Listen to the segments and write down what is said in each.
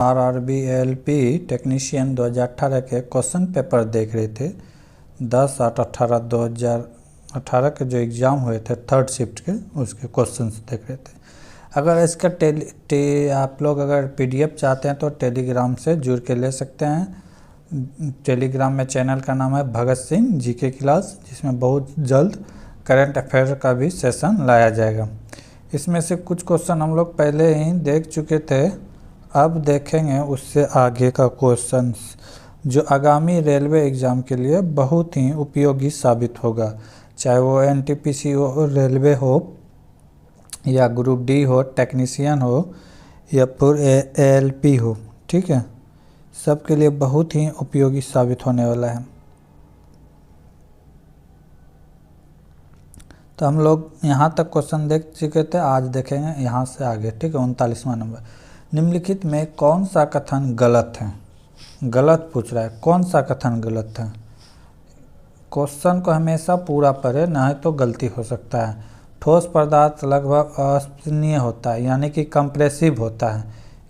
RRB LP technician 2018 के question paper देख रहे थे। 10/8/2018 के जो एग्ज़ाम हुए थे थर्ड शिफ्ट के, उसके क्वेश्चंस देख रहे थे। अगर इसका आप लोग अगर पीडीएफ चाहते हैं तो टेलीग्राम से जुड़ के ले सकते हैं। टेलीग्राम में चैनल का नाम है भगत सिंह जीके क्लास, जिसमें बहुत जल्द करंट अफेयर का भी सेशन लाया जाएगा। इसमें से कुछ क्वेश्चन हम लोग पहले ही देख चुके थे, अब देखेंगे उससे आगे का क्वेश्चंस जो आगामी रेलवे एग्ज़ाम के लिए बहुत ही उपयोगी साबित होगा, चाहे वो एनटीपीसी हो, रेलवे हो, या ग्रुप डी हो, टेक्नीशियन हो, या फिर एएलपी हो। ठीक है, सबके लिए बहुत ही उपयोगी साबित होने वाला है। तो हम लोग यहाँ तक क्वेश्चन देख चुके थे, आज देखेंगे यहाँ से आगे। ठीक है, 39वां नंबर, निम्नलिखित में कौन सा कथन गलत है? गलत पूछ रहा है, कौन सा कथन गलत है? क्वेश्चन को हमेशा पूरा पढ़े, नहीं तो गलती हो सकता है। ठोस पदार्थ लगभग अस्पर्शनीय होता है, यानी कि कंप्रेसिव होता है।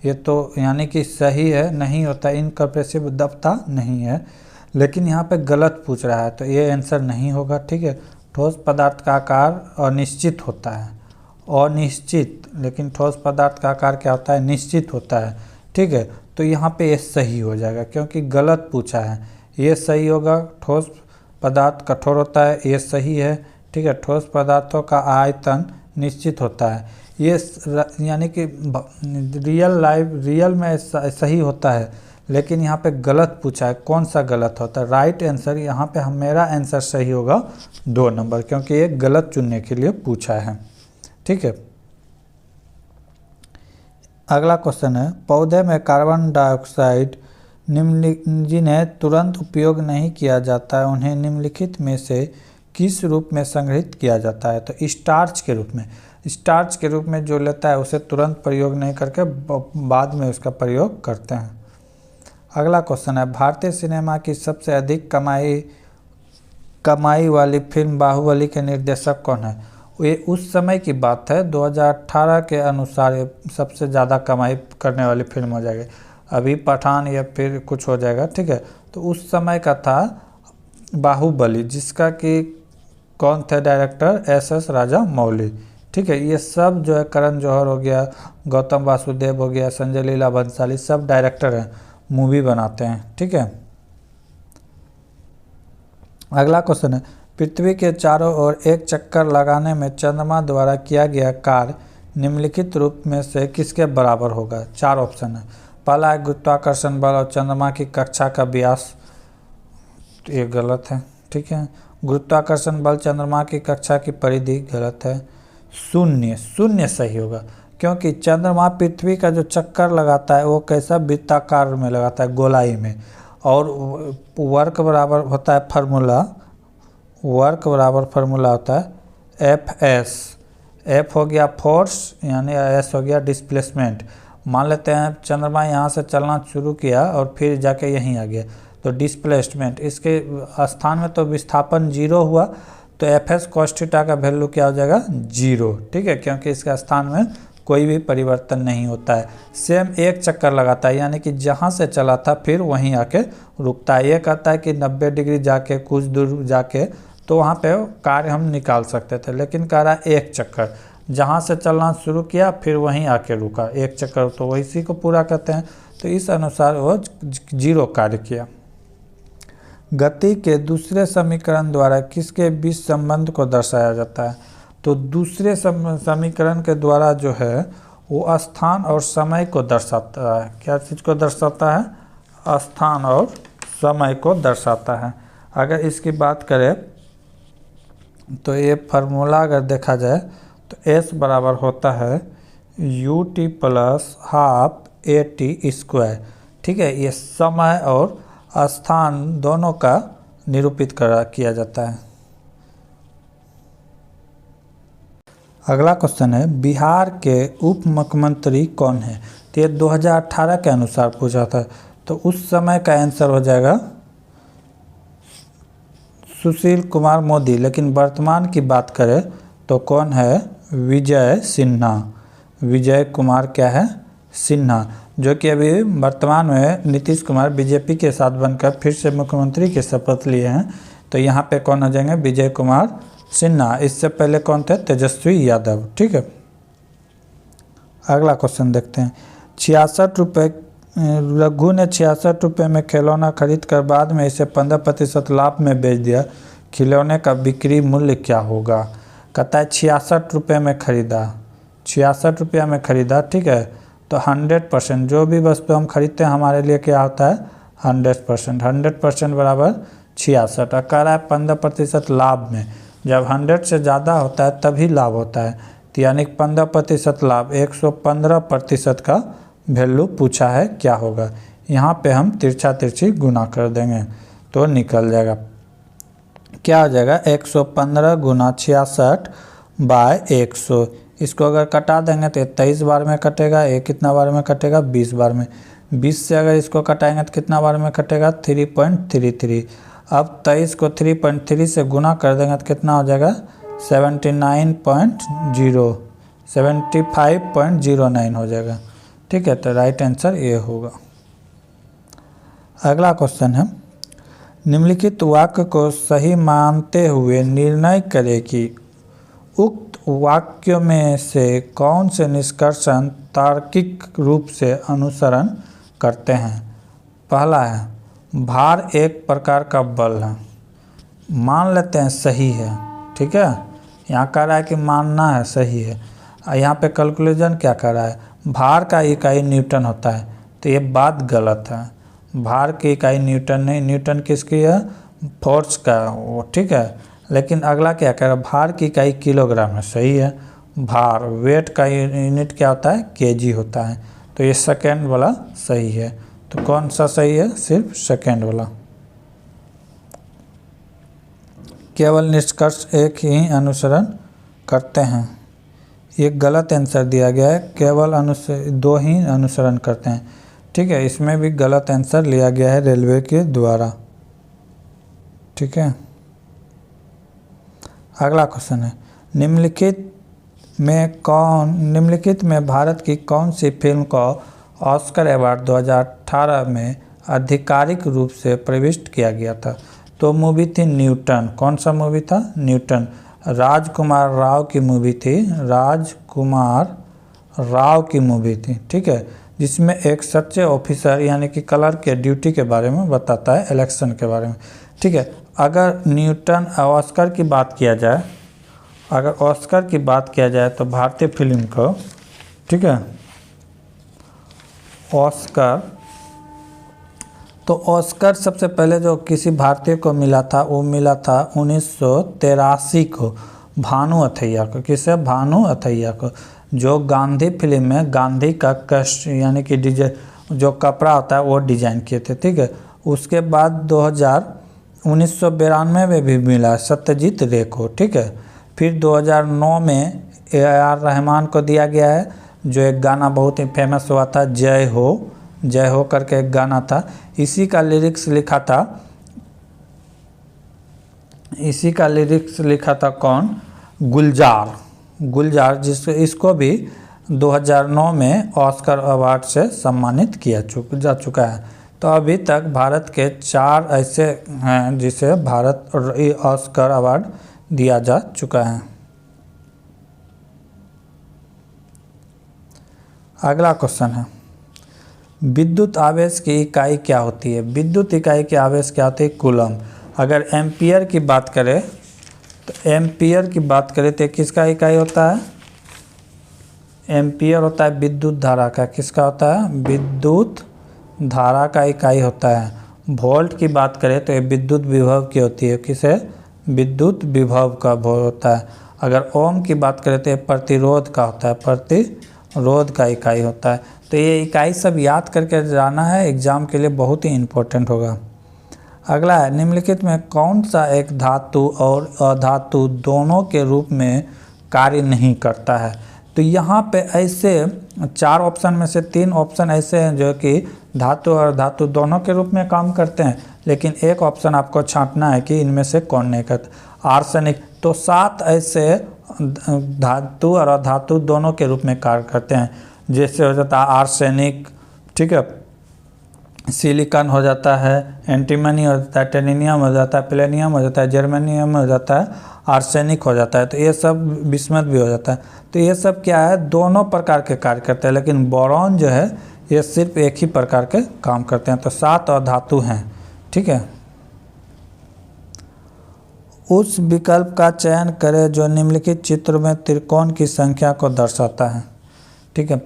ये तो यानी कि सही है, नहीं होता, इनकंप्रेसिव दबता नहीं है, लेकिन यहाँ पे गलत पूछ रहा है तो ये आंसर नहीं होगा। ठीक है, ठोस पदार्थ का आकार अनिश्चित होता है, अनिश्चित, लेकिन ठोस पदार्थ का आकार क्या होता है? निश्चित होता है। ठीक है, तो यहाँ पे ये सही हो जाएगा क्योंकि गलत पूछा है, ये सही होगा। ठोस पदार्थ कठोर होता है, ये सही है। ठीक है, ठोस पदार्थों का आयतन निश्चित होता है, ये यानी कि रियल में सही होता है, लेकिन यहाँ पे गलत पूछा है। कौन सा गलत होता है? राइट आंसर यहाँ पे मेरा आंसर सही होगा 2 नंबर, क्योंकि ये गलत चुनने के लिए पूछा है। ठीक है, अगला क्वेश्चन है, पौधे में कार्बन डाइऑक्साइड जिन्हें तुरंत उपयोग नहीं किया जाता है, उन्हें निम्नलिखित में से किस रूप में संग्रहित किया जाता है? तो स्टार्च के रूप में। स्टार्च के रूप में जो लेता है उसे तुरंत प्रयोग नहीं करके बाद में उसका प्रयोग करते हैं। अगला क्वेश्चन है, भारतीय सिनेमा की सबसे अधिक कमाई वाली फिल्म बाहुबली के निर्देशक कौन है? ये उस समय की बात है, 2018 के अनुसार ये सबसे ज़्यादा कमाई करने वाली फिल्म हो जाएगी। अभी पठान या फिर कुछ हो जाएगा। ठीक है, तो उस समय का था बाहुबली, जिसका कि कौन थे डायरेक्टर? एस राजामौली। ठीक है, ये सब जो है करण जौहर हो गया, गौतम वासुदेव हो गया, संजय लीला भंसाली, सब डायरेक्टर हैं, मूवी बनाते हैं। ठीक है, अगला क्वेश्चन है, पृथ्वी के चारों ओर एक चक्कर लगाने में चंद्रमा द्वारा किया गया कार्य निम्नलिखित रूप में से किसके बराबर होगा? 4 ऑप्शन है। पहला है गुरुत्वाकर्षण बल और चंद्रमा की कक्षा का व्यास, तो ये गलत है। ठीक है, गुरुत्वाकर्षण बल चंद्रमा की कक्षा की परिधि, गलत है। शून्य सही होगा, क्योंकि चंद्रमा पृथ्वी का जो चक्कर लगाता है वो कैसा वृत्ताकार में लगाता है, गोलाई में, और वर्क बराबर होता है फार्मूला होता है एफ हो गया फोर्स, यानी एस हो गया डिस्प्लेसमेंट। मान लेते हैं चंद्रमा यहाँ से चलना शुरू किया और फिर जाके यहीं आ गया, तो डिस्प्लेसमेंट, इसके स्थान में तो विस्थापन 0 हुआ, तो एफ एस कॉस थीटा का वैल्यू क्या हो जाएगा? 0। ठीक है, क्योंकि इसके स्थान में कोई भी परिवर्तन नहीं होता है। सेम एक चक्कर लगाता है, यानी कि जहाँ से चला था फिर वहीं आके रुकता है। ये कहता है कि 90 डिग्री जाके कुछ दूर जाके, तो वहाँ पे कार्य हम निकाल सकते थे, लेकिन कह रहा है एक चक्कर, जहाँ से चलना शुरू किया फिर वहीं आके रुका, एक चक्कर, तो वही इसी को पूरा कहते हैं। तो इस अनुसार वो 0 कार्य किया। गति के दूसरे समीकरण द्वारा किसके बीच संबंध को दर्शाया जाता है? तो दूसरे समीकरण के द्वारा जो है वो स्थान और समय को दर्शाता है। क्या चीज़ को दर्शाता है? स्थान और समय को दर्शाता है। अगर इसकी बात करें तो ये फार्मूला अगर देखा जाए तो S बराबर होता है ut प्लस हाफ AT²। ठीक है, ये समय और स्थान दोनों का निरूपित किया जाता है। अगला क्वेश्चन है, बिहार के उप मुख्यमंत्री कौन है? तो ये 2018 के अनुसार पूछा था, तो उस समय का आंसर हो जाएगा सुशील कुमार मोदी। लेकिन वर्तमान की बात करें तो कौन है? विजय सिन्हा। विजय कुमार क्या है? सिन्हा। जो कि अभी वर्तमान में नीतीश कुमार बीजेपी के साथ बनकर फिर से मुख्यमंत्री की शपथ लिए हैं। तो यहाँ पे कौन आ जाएंगे? विजय कुमार सिन्हा। इससे पहले कौन थे? तेजस्वी यादव। ठीक है, अगला क्वेश्चन देखते हैं। 66 रुपये, रघु ने 66 रुपये में खिलौना खरीद कर बाद में इसे 15% लाभ में बेच दिया, खिलौने का बिक्री मूल्य क्या होगा? कहता है 66 रुपये में खरीदा, 66 रुपया में खरीदा। ठीक है, तो 100%, जो भी वस्तु हम खरीदते हैं हमारे लिए क्या होता है? 100%। 100% बराबर 66। और कह रहा है 15% लाभ में। जब 100 से ज़्यादा होता है तभी लाभ होता है, तो यानी 15% लाभ, 115% का वैल्यू पूछा है, क्या होगा? यहाँ पे हम तिरछा तिरछी गुना कर देंगे तो निकल जाएगा। क्या हो जाएगा? 115 गुना 66 बाय 100। इसको अगर कटा देंगे तो 23 बार में कटेगा। ये कितना बार में कटेगा? 20 बार में। 20 से अगर इसको कटाएंगे तो कितना बार में कटेगा? 3.33। अब 23 को 3.3 से गुना कर देंगे तो कितना हो जाएगा? 75.09 हो जाएगा। ठीक है, तो राइट आंसर ये होगा। अगला क्वेश्चन है, निम्नलिखित वाक्य को सही मानते हुए निर्णय करें कि उक्त वाक्यों में से कौन से निष्कर्षण तार्किक रूप से अनुसरण करते हैं। पहला है, भार एक प्रकार का बल है। मान लेते हैं सही है। ठीक है, यहाँ कह रहा है कि मानना है, सही है। यहाँ पे कैलकुलेशन क्या कर रहा है? भार का इकाई न्यूटन होता है, तो ये बात गलत है। भार की इकाई न्यूटन नहीं, न्यूटन किसकी है? फोर्स का वो। ठीक है, लेकिन अगला क्या कह रहा है? भार की इकाई किलोग्राम है, सही है। भार, वेट का यूनिट क्या होता है? केजी होता है। तो ये सेकेंड वाला सही है। तो कौन सा सही है? सिर्फ सेकेंड वाला। केवल निष्कर्ष एक ही अनुसरण करते हैं, ये गलत आंसर दिया गया है। केवल दो ही अनुसरण करते हैं। ठीक है, इसमें भी गलत आंसर लिया गया है रेलवे के द्वारा। ठीक है, अगला क्वेश्चन है, निम्नलिखित में भारत की कौन सी फिल्म को ऑस्कर अवार्ड 2018 में आधिकारिक रूप से प्रविष्ट किया गया था? तो मूवी थी न्यूटन। कौन सा मूवी था? न्यूटन। राजकुमार राव की मूवी थी, राजकुमार राव की मूवी थी। ठीक है, जिसमें एक सच्चे ऑफिसर यानी कि कलर के ड्यूटी के बारे में बताता है, इलेक्शन के बारे में। ठीक है, अगर न्यूटन ऑस्कर की बात किया जाए, अगर ऑस्कर की बात किया जाए तो भारतीय फिल्म को, ठीक है, ऑस्कर, तो ऑस्कर सबसे पहले जो किसी भारतीय को मिला था वो मिला था 1983 को भानु अथैया को। किसे? भानु अथैया को, जो गांधी फिल्म में गांधी का कष्ट यानी कि जो कपड़ा होता है वो डिजाइन किए थे। ठीक है, उसके बाद 1992 में भी मिला सत्यजीत रे को। ठीक है, फिर 2009 में AR रहमान को दिया गया है, जो एक गाना बहुत ही फेमस हुआ था, जय हो करके एक गाना था। इसी का लिरिक्स लिखा था कौन? गुलजार, इसको भी 2009 में ऑस्कर अवार्ड से सम्मानित किया जा चुका है। तो अभी तक भारत के 4 ऐसे हैं जिसे भारत ऑस्कर अवार्ड दिया जा चुका है। अगला क्वेश्चन है, विद्युत आवेश की इकाई क्या होती है? विद्युत इकाई की आवेश क्या होती है? कूलम। अगर एम्पियर की बात करें तो किसका इकाई होता है? एम्पियर होता है विद्युत धारा का। किसका होता है? विद्युत धारा का इकाई होता है। वोल्ट की बात करें तो ये विद्युत विभव की होती है। किसे? विद्युत विभव का होता है। अगर ओम की बात करें तो ये प्रतिरोध का होता है, प्रतिरोध का इकाई होता है। तो ये इकाई सब याद करके जाना है, एग्जाम के लिए बहुत ही इम्पोर्टेंट होगा। अगला है, निम्नलिखित में कौन सा एक धातु और अधातु दोनों के रूप में कार्य नहीं करता है? तो यहाँ पे ऐसे 4 ऑप्शन में से 3 ऑप्शन ऐसे हैं जो कि धातु और धातु दोनों के रूप में काम करते हैं, लेकिन एक ऑप्शन आपको छांटना है कि इनमें से कौन नहीं करता। आर्सेनिक। तो 7 ऐसे धातु और अधातु दोनों के रूप में कार्य करते हैं, जैसे हो जाता है आर्सेनिक, ठीक है। सिलिकॉन हो जाता है, एंटीमनी हो जाता है, टेनिनियम हो जाता है, प्लेनियम हो जाता है, जर्मेनियम हो जाता है, आर्सेनिक हो जाता है। तो ये सब बिस्मथ भी हो जाता है। तो ये सब क्या है, दोनों प्रकार के कार्य करते हैं, लेकिन बोरॉन जो है ये सिर्फ एक ही प्रकार के काम करते हैं। तो 7 अधातु हैं, ठीक है। उस विकल्प का चयन करें जो निम्नलिखित चित्र में त्रिकोण की संख्या को दर्शाता है, ठीक है।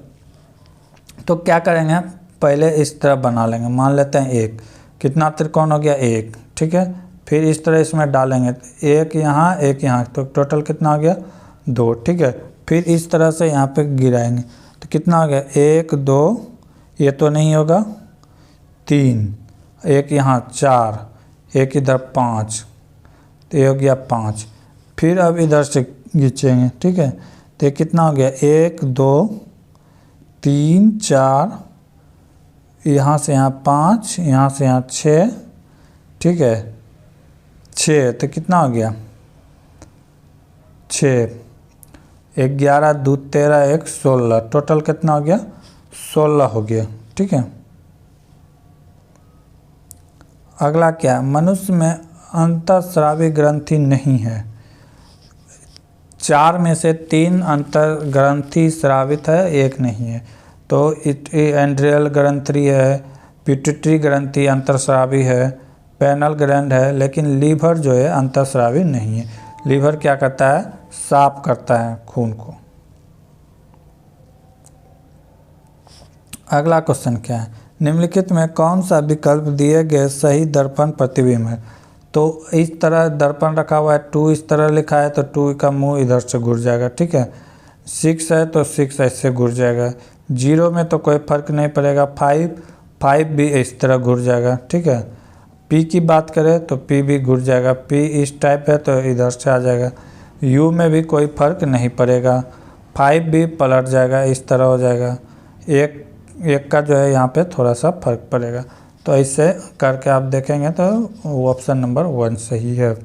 तो क्या करेंगे, पहले इस तरह बना लेंगे, मान लेते हैं 1, कितना त्रिकोण हो गया 1, ठीक है। फिर इस तरह इसमें डालेंगे, एक यहाँ एक यहाँ, तो टोटल कितना हो गया 2, ठीक है। फिर इस तरह से यहाँ पे गिराएंगे तो कितना हो गया 1 2, ये तो नहीं होगा 3, एक यहाँ 4, एक इधर 5, तो ये हो गया 5। फिर अब इधर से खींचेंगे, ठीक है। तो ये कितना हो गया 1 2 3 4, यहाँ से यहाँ 5, यहाँ से यहाँ 6, ठीक है 6, तो कितना हो गया 6, 11 2 13 1 16, टोटल कितना हो गया 16 हो गया, ठीक है। अगला क्या, मनुष्य में अंतःस्रावी ग्रंथि नहीं है। 4 में से 3 अंतर्ग्रंथि स्रावित है, 1 नहीं है। तो एंड्रियल ग्रंथि है, पिट्यूटरी ग्रंथि अंतःस्रावी है, पेनल ग्लैंड है, लेकिन लीवर जो है अंतःस्रावी नहीं है। लीवर क्या करता है, साफ करता है खून को। अगला क्वेश्चन क्या है, निम्नलिखित में कौन सा विकल्प दिए गए सही दर्पण प्रतिबिंब है। तो इस तरह दर्पण रखा हुआ है, 2 इस तरह लिखा है तो 2 का मुंह इधर से घुर जाएगा, ठीक है। 6 है तो 6 ऐसे घुर जाएगा। 0 में तो कोई फर्क नहीं पड़ेगा, 5 भी इस तरह घुर जाएगा, ठीक है। P की बात करें तो P भी घुर जाएगा, P इस टाइप है तो इधर से आ जाएगा। U में भी कोई फर्क नहीं पड़ेगा, 5 भी पलट जाएगा, इस तरह हो जाएगा। एक का जो है यहाँ पे थोड़ा सा फर्क पड़ेगा। तो ऐसे करके आप देखेंगे तो ऑप्शन नंबर 1 सही है।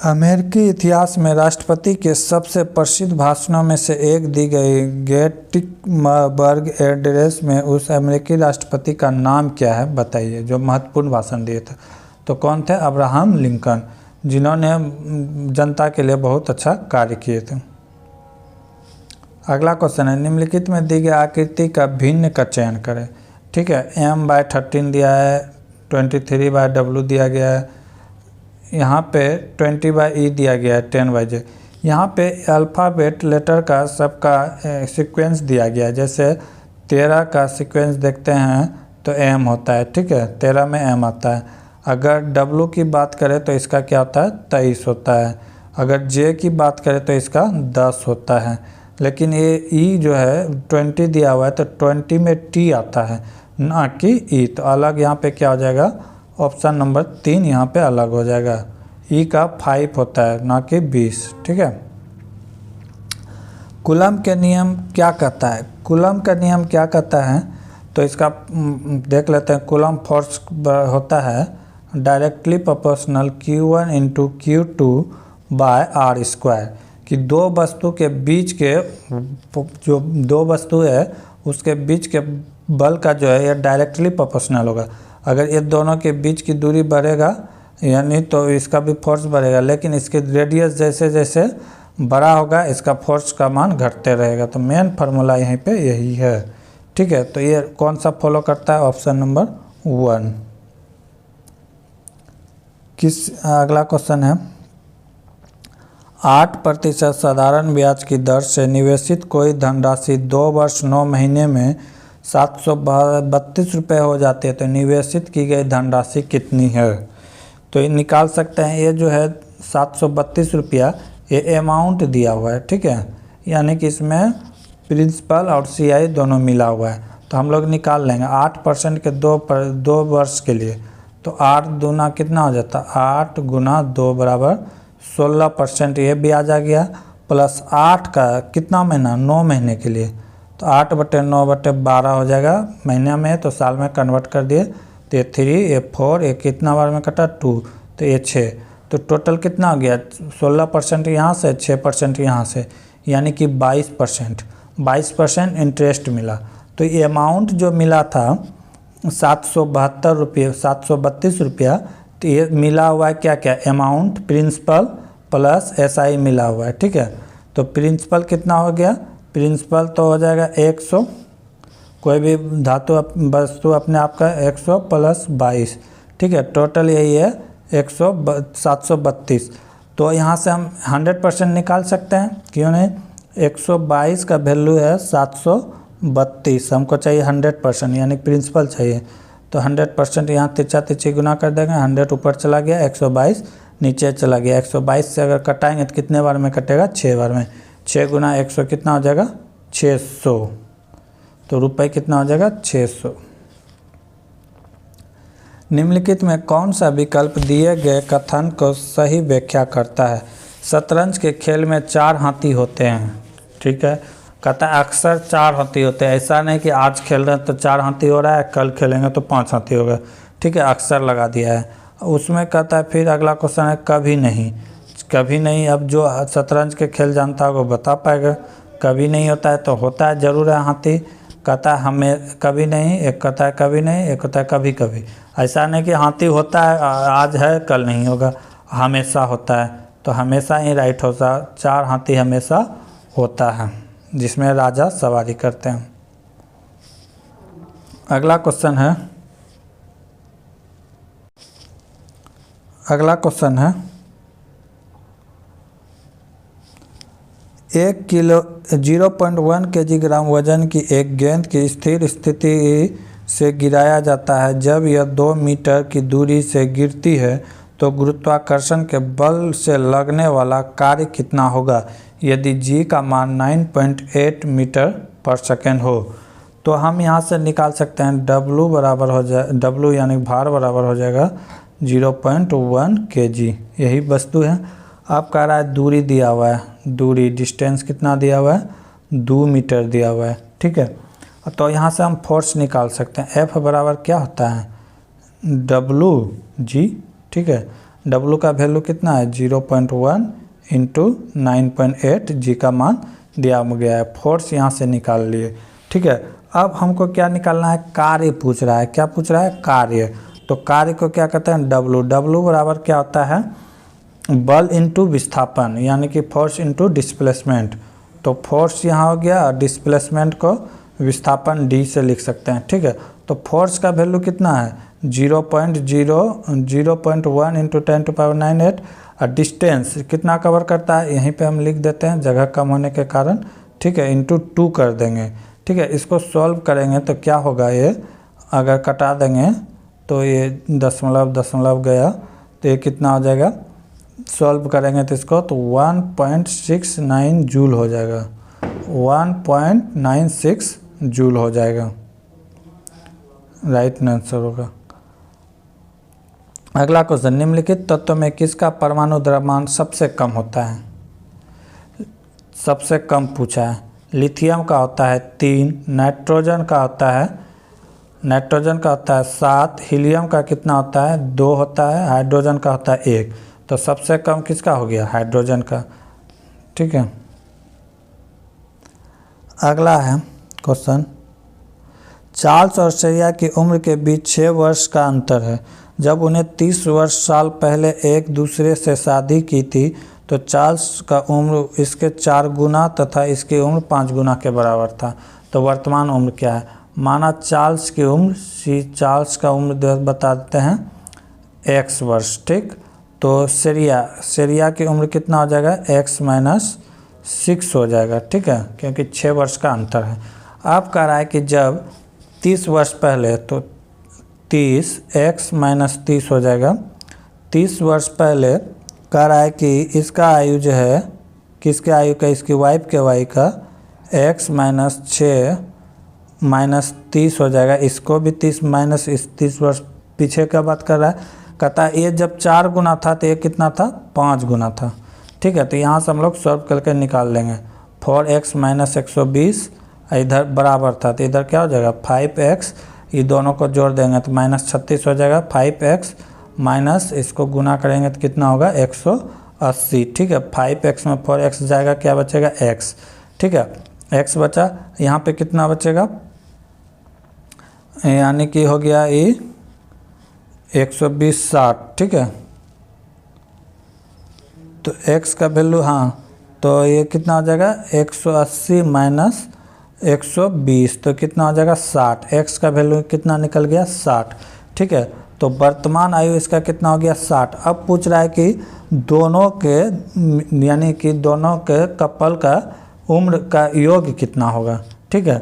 अमेरिकी इतिहास में राष्ट्रपति के सबसे प्रसिद्ध भाषणों में से एक दी गई गेटिसबर्ग एड्रेस में उस अमेरिकी राष्ट्रपति का नाम क्या है बताइए, जो महत्वपूर्ण भाषण दिए थे। तो कौन थे, अब्राहम लिंकन, जिन्होंने जनता के लिए बहुत अच्छा कार्य किए थे। अगला क्वेश्चन है, निम्नलिखित में दी गई आकृति का भिन्न का चयन करें, ठीक है। M/13 दिया है, 23/W दिया गया है, यहाँ पे 20/E दिया गया है, 10/J। यहाँ पे अल्फ़ाबेट लेटर का सबका सीक्वेंस दिया गया है। जैसे 13 का सीक्वेंस देखते हैं तो M होता है, ठीक है, 13 में M आता है। अगर W की बात करें तो इसका क्या होता है, 23 होता है। अगर J की बात करें तो इसका 10 होता है। लेकिन ये E जो है 20 दिया हुआ है तो 20 में T आता है, ना कि E। तो अलग यहाँ पे क्या हो जाएगा, ऑप्शन नंबर 3 यहाँ पे अलग हो जाएगा। E का 5 होता है, ना कि 20, ठीक है। कूलम के नियम क्या कहता है, कूलम का नियम क्या कहता है, तो इसका देख लेते हैं। कूलम फोर्स होता है डायरेक्टली प्रोपोर्शनल Q1 × Q2/r², कि दो वस्तु के बीच के जो दो वस्तु है उसके बीच के बल का जो है ये डायरेक्टली प्रोपोर्शनल होगा। अगर ये दोनों के बीच की दूरी बढ़ेगा यानी तो इसका भी फोर्स बढ़ेगा, लेकिन इसके रेडियस जैसे जैसे बड़ा होगा इसका फोर्स का मान घटते रहेगा। तो मेन फार्मूला यहीं पे यही है, ठीक है। तो ये कौन सा फॉलो करता है, ऑप्शन नंबर 1। अगला क्वेश्चन है, 8% साधारण ब्याज की दर से निवेशित कोई धनराशि 2 वर्ष 9 महीने में 732 रुपये हो जाती है, तो निवेशित की गई धनराशि कितनी है। तो ये निकाल सकते हैं। ये जो है 732 रुपया ये अमाउंट दिया हुआ है, ठीक है, यानी कि इसमें प्रिंसिपल और CI दोनों मिला हुआ है। तो हम लोग निकाल लेंगे 8% के 2 वर्ष के लिए, तो 8 दूना कितना हो जाता है, 8 गुना 2 बराबर 16%। ये ब्याज आ गया, प्लस 8 का कितना महीना, 9 महीने के लिए, तो 8/9/12 हो जाएगा महीने में, तो साल में कन्वर्ट कर दिए तो ये 3, ये 4, ये कितना बार में कटा 2, तो ये 6। तो टोटल कितना हो गया, 16% यहाँ से 6% यहाँ से, यानी कि 22%। 22% इंटरेस्ट मिला। तो ये अमाउंट जो मिला था 772 रुपये 732 रुपया, तो ये मिला हुआ है क्या क्या, अमाउंट प्रिंसिपल प्लस SI मिला हुआ है। ठीक है, तो प्रिंसिपल कितना हो गया, प्रिंसिपल तो हो जाएगा 100, कोई भी धातु वस्तु अपने आप का 100 प्लस 22। ठीक है, टोटल यही है 732। तो यहाँ से हम 100% निकाल सकते हैं, क्यों नहीं। 122 का वैल्यू है 732, हमको चाहिए 100%, यानी प्रिंसिपल चाहिए। तो 100% यहाँ तिरछा तिरछी गुना कर देंगे, 100 ऊपर चला गया, 122 नीचे चला गया। 122 से अगर कटाएंगे तो कितने बार में कटेगा, 6 बार में। 6 गुना 100 कितना हो जाएगा, 600। तो रुपए कितना हो जाएगा, 600। निम्नलिखित में कौन सा विकल्प दिए गए कथन को सही व्याख्या करता है। शतरंज के खेल में 4 हाथी होते हैं। ठीक है, कहता है अक्सर 4 हाथी होते हैं, ऐसा नहीं कि आज खेल रहे हैं तो 4 हाथी हो रहा है, कल खेलेंगे तो 5 हाथी होगा। ठीक है, अक्सर लगा दिया है। उसमें कहता है फिर अगला क्वेश्चन है कभी नहीं। कभी नहीं, अब जो शतरंज के खेल जानता है वो बता पाएगा। कभी नहीं होता है तो होता है जरूर है हाथी। कहता है हमें कभी नहीं, एक कहता है कभी नहीं, एक कहता है कभी कभी। ऐसा नहीं कि हाथी होता है आज है कल नहीं होगा, हमेशा होता है। तो हमेशा ही राइट होता, 4 हाथी हमेशा होता है जिसमें राजा सवारी करते हैं। अगला क्वेश्चन है, अगला क्वेश्चन है 1 किलो 0.1 kg वजन की एक गेंद की स्थिर स्थिति से गिराया जाता है। जब यह 2 मीटर की दूरी से गिरती है तो गुरुत्वाकर्षण के बल से लगने वाला कार्य कितना होगा यदि g का मान 9.8 मीटर पर सेकेंड हो। तो हम यहाँ से निकाल सकते हैं W बराबर हो जाए, W यानी भार बराबर हो जाएगा 0.1 kg। यही वस्तु है। अब कह रहा है दूरी दिया हुआ है, दूरी डिस्टेंस कितना दिया हुआ है, 2 मीटर दिया हुआ है। ठीक है, तो यहाँ से हम फोर्स निकाल सकते हैं। F बराबर क्या होता है, WG। ठीक है, W का वैल्यू कितना है 0.1 इंटू 9.8, G का मान दिया गया है। फोर्स यहाँ से निकाल लिए। ठीक है, अब हमको क्या निकालना है, कार्य पूछ रहा है। क्या पूछ रहा है, कार्य। तो कार्य को क्या कहते हैं, W बराबर क्या होता है, बल इंटू विस्थापन, यानी कि फोर्स इंटू डिस्प्लेसमेंट। तो फोर्स यहाँ हो गया और डिस्प्लेसमेंट को विस्थापन D से लिख सकते हैं। ठीक है, तो फोर्स का वैल्यू कितना है 0.1 इंटू 10⁻⁹। और डिस्टेंस कितना कवर करता है, यहीं पे हम लिख देते हैं जगह कम होने के कारण। ठीक है, इंटू 2 कर देंगे। ठीक है, इसको सॉल्व करेंगे तो क्या होगा, ये अगर कटा देंगे तो ये दशमलव गया, तो ये कितना हो जाएगा, सॉल्व करेंगे तो इसको तो 1.69 जूल हो जाएगा, 1.96 जूल हो जाएगा, राइट आंसर होगा। अगला क्वेश्चन, निम्नलिखित तत्व में किसका परमाणु द्रव्यमान सबसे कम होता है। सबसे कम पूछा है। लिथियम का होता है 3, नाइट्रोजन का होता है 7, हीलियम का कितना होता है 2 होता है, हाइड्रोजन का होता है 1। तो सबसे कम किसका हो गया, हाइड्रोजन का। ठीक है, अगला है क्वेश्चन, चार्ल्स और श्रेया की उम्र के बीच 6 वर्ष का अंतर है। जब उन्हें 30 साल पहले एक दूसरे से शादी की थी तो चार्ल्स का उम्र इसके 4 गुना तथा इसकी उम्र 5 गुना के बराबर था। तो वर्तमान उम्र क्या है, माना चार्ल्स की उम्र, चार्ल्स का उम्र बता देते हैं x वर्ष। ठीक, तो श्रेया की उम्र कितना हो जाएगा, x-6 हो जाएगा। ठीक है, क्योंकि 6 वर्ष का अंतर है। अब कह रहा है कि जब 30 वर्ष पहले, तो 30 x-30 हो जाएगा। 30 वर्ष पहले कह रहा है कि इसका आयु जो है, किसके आयु का, इसकी वाइफ के वायु का x-6 -30 हो जाएगा। इसको भी 30 माइनस 30 वर्ष पीछे का बात कर रहा है। कहता है ये जब 4 गुना था तो ये कितना था, 5 गुना था। ठीक है, तो यहाँ से हम लोग सॉल्व करके निकाल लेंगे। 4x - 120 इधर बराबर था, तो इधर क्या हो जाएगा 5x, ये दोनों को जोड़ देंगे तो -36 हो जाएगा। 5x माइनस इसको गुना करेंगे तो कितना होगा 180। ठीक है, 5x में 4x जाएगा, क्या बचेगा x। ठीक है, x बचा, यहाँ पे कितना बचेगा, यानी कि हो गया ये 120 60, ठीक है। तो x का वैल्यू, हाँ, तो ये कितना हो जाएगा 180 माइनस 120, तो कितना हो जाएगा 60। x का वैल्यू कितना निकल गया 60, ठीक है। तो वर्तमान आयु इसका कितना हो गया 60। अब पूछ रहा है कि दोनों के, यानी कि दोनों के कपल का उम्र का योग कितना होगा, ठीक है।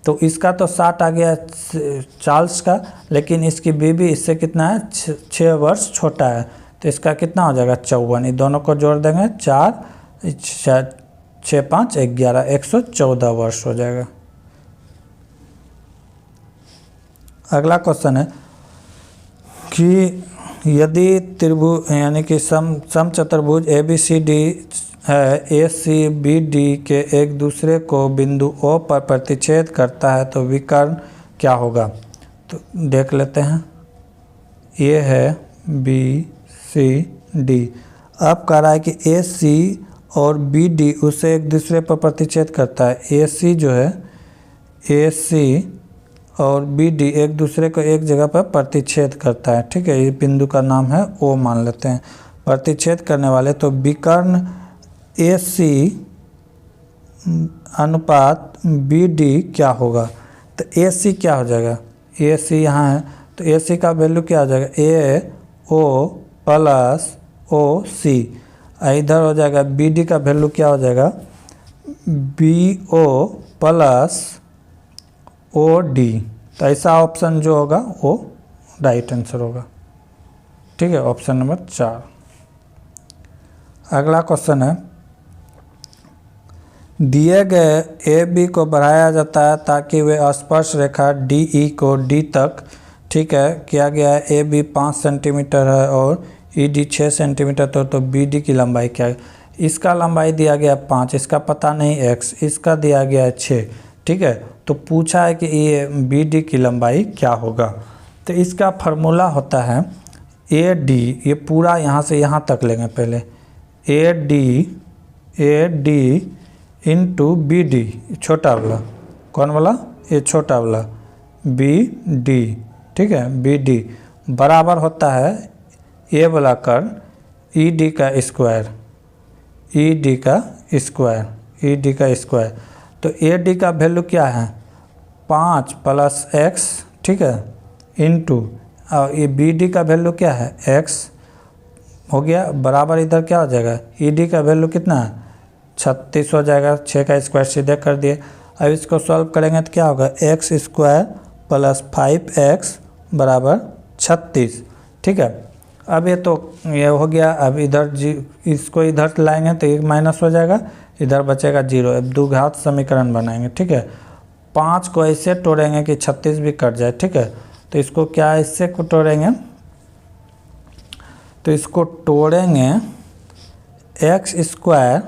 तो इसका तो 60 आ गया चार्ल्स का, लेकिन इसकी बीवी इससे कितना है 6 वर्ष छोटा है, तो इसका कितना हो जाएगा 54। ये दोनों को जोड़ देंगे 4 6 5 11, 114 वर्ष हो जाएगा। अगला क्वेश्चन है कि यदि त्रिभुज, यानी कि समचतुर्भुज ABCD है, ACBD के एक दूसरे को बिंदु O पर प्रतिच्छेद करता है तो विकर्ण क्या होगा। तो देख लेते हैं, ये है BCD। अब कह रहा है कि AC और BD उसे एक दूसरे पर प्रतिच्छेद करता है। AC जो है, AC और BD एक दूसरे को एक जगह पर प्रतिच्छेद करता है, ठीक है। ये बिंदु का नाम है O मान लेते हैं, प्रतिच्छेद करने वाले। तो विकर्ण AC अनुपात BD क्या होगा। तो AC क्या हो जाएगा, AC यहाँ है, तो AC का वैल्यू क्या हो जाएगा AO प्लस OC। इधर हो जाएगा BD का वैल्यू क्या हो जाएगा BO प्लस OD। तो ऐसा ऑप्शन जो होगा वो राइट आंसर होगा, ठीक है, ऑप्शन नंबर 4। अगला क्वेश्चन है, दिए गए AB को बढ़ाया जाता है ताकि वे स्पर्श रेखा DE को D तक, ठीक है, किया गया है। AB 5 सेंटीमीटर है और ED 6 सेंटीमीटर, तो BD की लंबाई क्या है। इसका लंबाई दिया गया 5, इसका पता नहीं x, इसका दिया गया है 6, ठीक है। तो पूछा है कि ये BD की लंबाई क्या होगा। तो इसका फार्मूला होता है AD, ये पूरा यहाँ से यहाँ तक लेंगे पहले, AD इंटू BD, छोटा वाला, कौन वाला, ये छोटा वाला BD, ठीक है। BD बराबर होता है ये वाला कर्व ED का स्क्वायर, ED का स्क्वायर। तो AD का वैल्यू क्या है 5 प्लस x, ठीक है, इंटू और ये BD का वैल्यू क्या है x हो गया, बराबर इधर क्या हो जाएगा ED का वैल्यू कितना है 36 हो जाएगा, 6 का स्क्वायर सीधे कर दिए। अब इसको सॉल्व करेंगे तो क्या होगा x स्क्वायर प्लस 5x बराबर 36, ठीक है। अब ये हो गया, अब इधर इसको इधर लाएंगे तो एक माइनस हो जाएगा, इधर बचेगा 0। अब द्विघात समीकरण बनाएंगे, ठीक है। 5 को ऐसे तोड़ेंगे कि 36 भी कट जाए, ठीक है। तो इसको क्या इससे को तोड़ेंगे, तो इसको तोड़ेंगे x square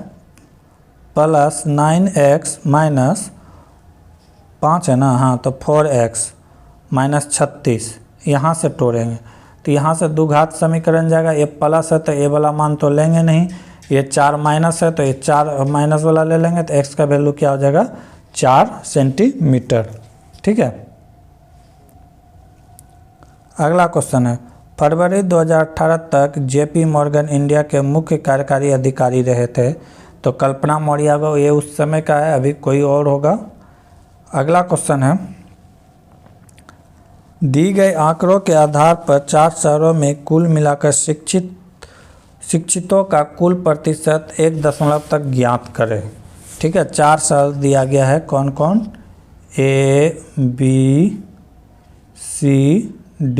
plus 9x minus 5 है ना, हाँ, तो 4x माइनस 36 यहाँ से तोड़ेंगे। तो यहाँ से द्विघात समीकरण जाएगा, ये प्लस है तो ये वाला मान तो लेंगे नहीं, ये 4 माइनस है तो ये 4 माइनस वाला ले लेंगे, तो x का वैल्यू क्या हो जाएगा 4 सेंटीमीटर, ठीक है। अगला क्वेश्चन है, फरवरी 2018 तक JP मॉर्गन इंडिया के मुख्य कार्यकारी अधिकारी रहे थे, तो कल्पना मौर्य को ये उस समय का है, अभी कोई और होगा। अगला क्वेश्चन है, दी गए आंकड़ों के आधार पर 4 शहरों में कुल मिलाकर शिक्षितों का कुल प्रतिशत 1 दशमलव तक ज्ञात करें, ठीक है। 4 शहर दिया गया है, कौन कौन, A B C D,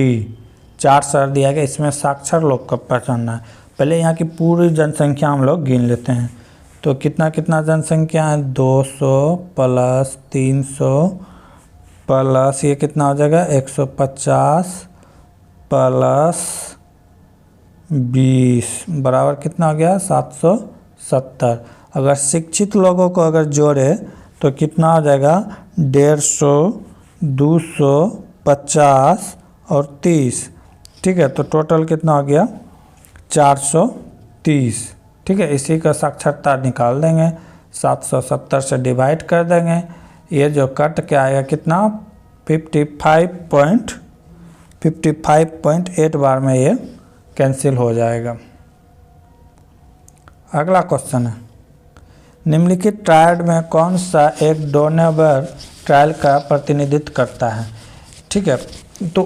4 शहर दिया गया। इसमें साक्षर लोग को पहचानना है। पहले यहाँ की पूरी जनसंख्या हम लोग गिन लेते हैं, तो कितना जनसंख्या है 200 प्लस 300 प्लस ये कितना हो जाएगा 150 प्लस 20 बराबर कितना हो गया 770। अगर शिक्षित लोगों को अगर जोड़े तो कितना हो जाएगा 150, 250 और 30, ठीक है। तो टोटल कितना हो गया 430, ठीक है। इसी का साक्षरता निकाल देंगे, 770 से डिवाइड कर देंगे। ये जो कट क्या आएगा कितना 55.8 बार में ये कैंसिल हो जाएगा। अगला क्वेश्चन है, निम्नलिखित ट्रायड में कौन सा एक डोनेबर ट्रायल का प्रतिनिधित्व करता है। ठीक है, तो